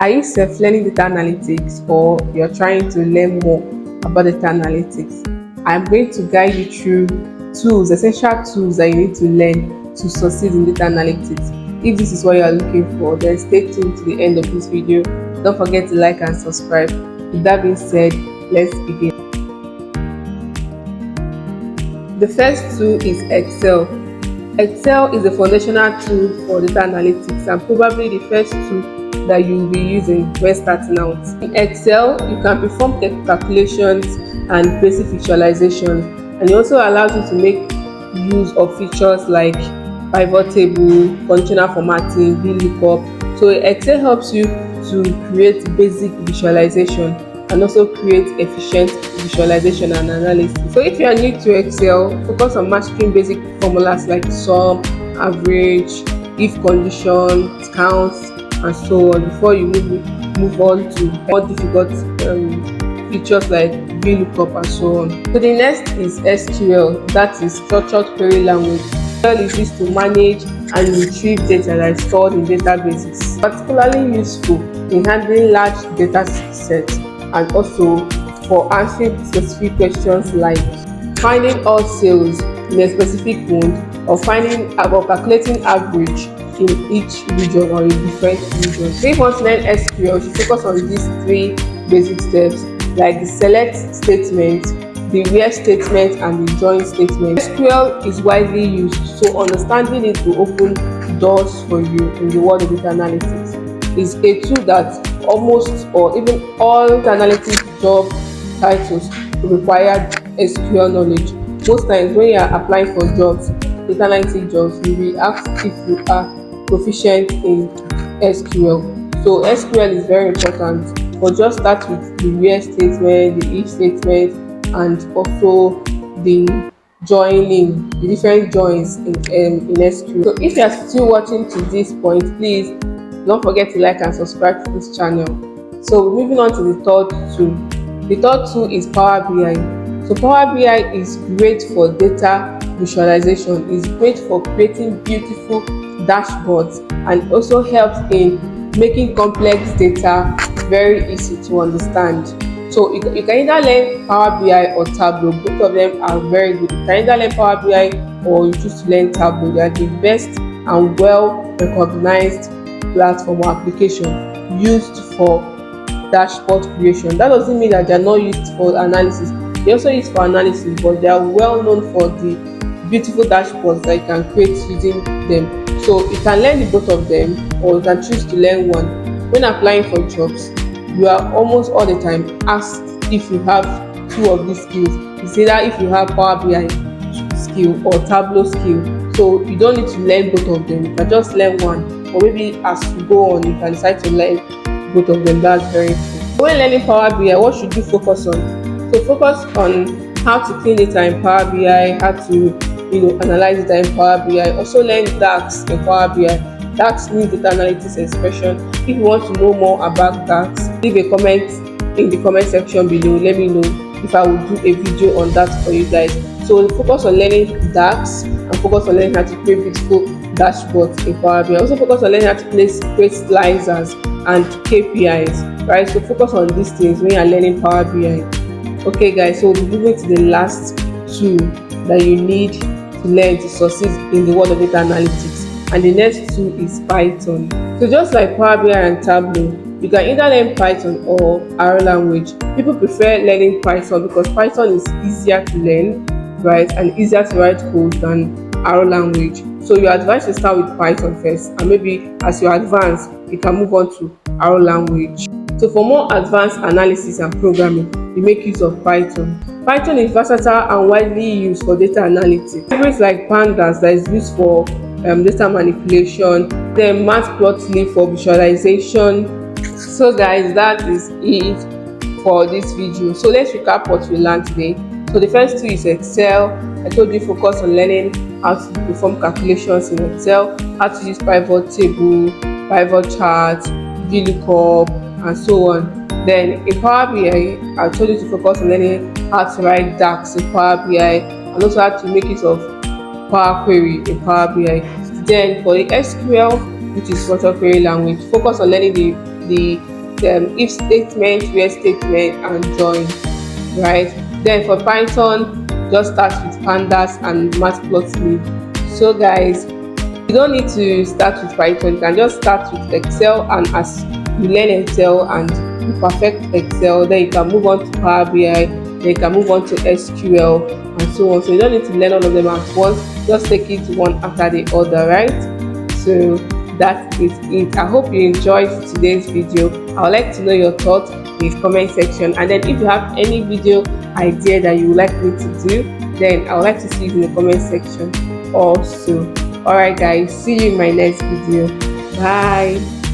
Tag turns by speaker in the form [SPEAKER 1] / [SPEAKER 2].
[SPEAKER 1] Are you self-learning data analytics, or you're trying to learn more about data analytics? I'm going to guide you through essential tools that you need to learn to succeed in data analytics. If this is what you are looking for, then stay tuned to the end of this video. Don't forget to like and subscribe. With that being said, let's begin. The first tool is Excel. Excel is a foundational tool for data analytics and probably the first tool that you will be using when starting out. In Excel, you can perform calculations and basic visualizations, and it also allows you to make use of features like pivot table, conditional formatting, VLOOKUP. So Excel helps you to create basic visualization and also create efficient visualization and analysis. So if you are new to Excel, focus on mastering basic formulas like sum, average, if condition, counts, and so on before you move on to more difficult features like VLOOKUP and so on. So the next is SQL, that is structured query language. SQL is used to manage and retrieve data that is stored in databases, particularly useful in handling large data sets and also for answering specific questions like finding all sales in a specific month or calculating average in each region or in different regions. So if you want to learn SQL, you should focus on these three basic steps like the select statement, the where statement, and the join statement. SQL is widely used, so understanding it will open doors for you in the world of data analytics. It's a tool that almost or even all analytics job titles require SQL knowledge. Most times when you are applying for jobs, data analytics jobs, you will be asked if you are proficient in SQL. So SQL is very important, but just start with the where statement, the if statement, and also the joining, the different joins in SQL. So if you are still watching to this point, please don't forget to like and subscribe to this channel. So moving on to the third tool. The third tool is Power BI. So Power BI is great for data visualization. It's great for creating beautiful dashboards and also helps in making complex data very easy to understand. So you can either learn Power BI or Tableau. Both of them are very good. You can either learn Power BI or you choose to learn Tableau. They are the best and well recognized platform or application used for dashboard creation. That doesn't mean that they are not used for analysis. They also used for analysis, but they are well known for the beautiful dashboards that you can create using them. So you can learn both of them, or you can choose to learn one. When applying for jobs, you are almost all the time asked if you have two of these skills. It's either if you have Power BI skill or Tableau skill. So you don't need to learn both of them. You can just learn one, or maybe as you go on, you can decide to learn both of them. That's very cool. When learning Power BI, what should you focus on? So focus on how to clean data in Power BI, how to analyze data in Power BI. Also learn DAX in Power BI. DAX means data analytics expression. If you want to know more about DAX, leave a comment in the comment section below. Let me know if I will do a video on that for you guys. So focus on learning DAX and focus on learning how to create beautiful dashboards in Power BI. Also focus on learning how to create slicers and KPIs, right? So focus on these things when you are learning Power BI. Okay guys, so we'll be moving to the last tool that you need to learn to succeed in the world of data analytics, and the next tool is Python. So just like Power BI and Tableau, you can either learn Python or R language. People prefer learning Python because Python is easier to learn, right, and easier to write code than R language. So you are advised to start with Python first, and maybe as you advance, you can move on to R language. So for more advanced analysis and programming, you make use of Python. Python is versatile and widely used for data analytics. Libraries like Pandas that is used for data manipulation, then Matplotlib for visualization. So guys, that is it for this video. So let's recap what we learned today. So the first tool is Excel. I told you focus on learning how to perform calculations in Excel, how to use pivot table, pivot chart, VLOOKUP, and so on. Then in Power BI, I told you to focus on learning how to write DAX in Power BI and also how to make use of Power Query in Power BI. Then for the SQL, which is structured query language, focus on learning the if statement, where statement, and join, right? Then for Python, just start with pandas and matplotlib. So guys, you don't need to start with Python. You can just start with Excel, and as you learn Excel and you perfect Excel, then you can move on to Power BI, then you can move on to SQL and so on. So you don't need to learn all of them at once. Just take it one after the other, right? So that is it. I hope you enjoyed today's video. I would like to know your thoughts in the comment section, and then if you have any video idea that you would like me to do, then I would like to see it in the comment section also. Alright guys, see you in my next video. Bye.